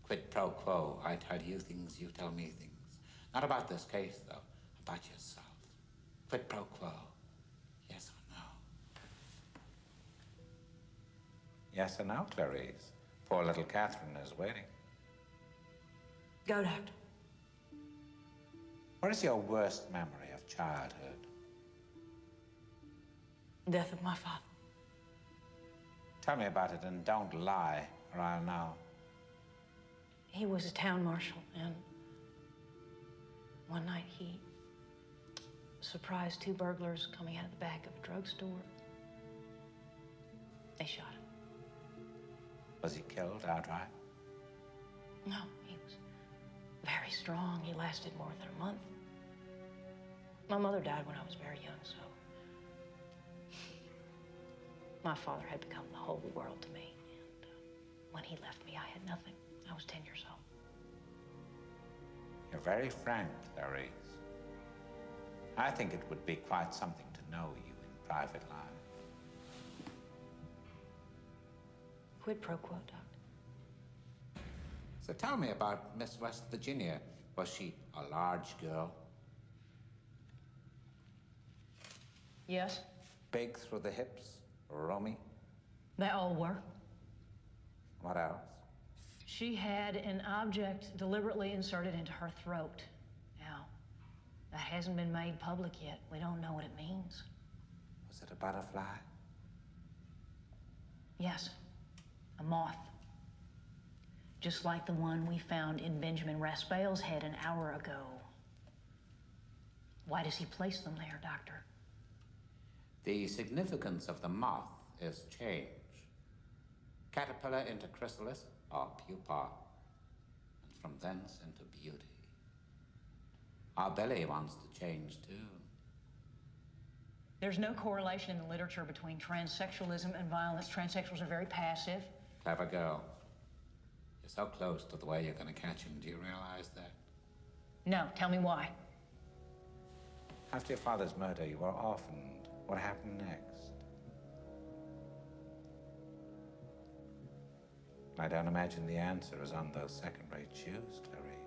Quid pro quo. I tell you things, you tell me things. Not about this case, though. About yourself. Quid pro quo. Yes or no? Yes or no, Clarice? Poor little Catherine is waiting. Go, Doctor. What is your worst memory of childhood? Death of my father. Tell me about it and don't lie, or I'll know. He was a town marshal, and one night he surprised two burglars coming out of the back of a drugstore. They shot him. Was he killed outright? No, he was very strong. He lasted more than a month. My mother died when I was very young, so my father had become the whole world to me. And when he left me, I had nothing. I was 10 years old. You're very frank, Clarice. I think it would be quite something to know you in private life. Quid pro quo, Doctor. So tell me about Miss West Virginia. Was she a large girl? Yes? Big through the hips, roomy? They all were. What else? She had an object deliberately inserted into her throat. Now, that hasn't been made public yet. We don't know what it means. Was it a butterfly? Yes, a moth. Just like the one we found in Benjamin Raspail's head an hour ago. Why does he place them there, Doctor? The significance of the moth is change. Caterpillar into chrysalis or pupa, and from thence into beauty. Our Billy wants to change too. There's no correlation in the literature between transsexualism and violence. Transsexuals are very passive. Clever girl. You're so close to the way you're going to catch him. Do you realize that? No, tell me why. After your father's murder, you were orphaned. What happened next? I don't imagine the answer is on those second-rate shoes, Clarice.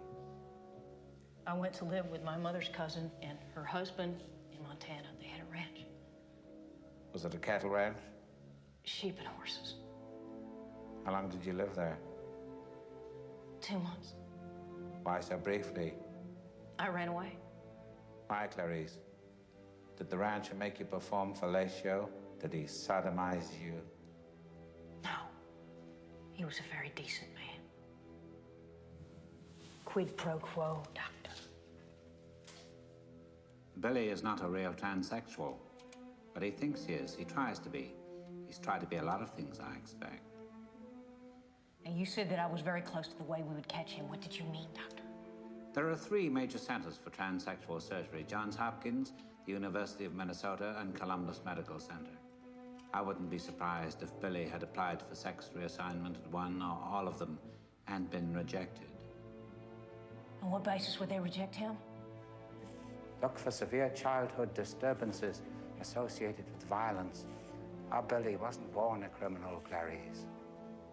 I went to live with my mother's cousin and her husband in Montana. They had a ranch. Was it a cattle ranch? Sheep and horses. How long did you live there? 2 months. Why so briefly? I ran away. Why, Clarice? Did the rancher make you perform fellatio? Did he sodomize you? No. He was a very decent man. Quid pro quo, Doctor. Billy is not a real transsexual, but he thinks he is. He tries to be. He's tried to be a lot of things, I expect. And you said that I was very close to the way we would catch him. What did you mean, Doctor? There are 3 major centers for transsexual surgery: Johns Hopkins, the University of Minnesota, and Columbus Medical Center. I wouldn't be surprised if Billy had applied for sex reassignment at one or all of them and been rejected. On what basis would they reject him? Look, for severe childhood disturbances associated with violence. Our Billy wasn't born a criminal, Clarice.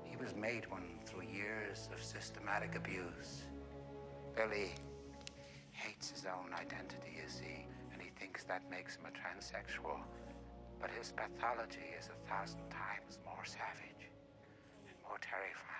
He was made one through years of systematic abuse. Billy hates his own identity, you see, and he thinks that makes him a transsexual. But his pathology is 1,000 times more savage and more terrifying.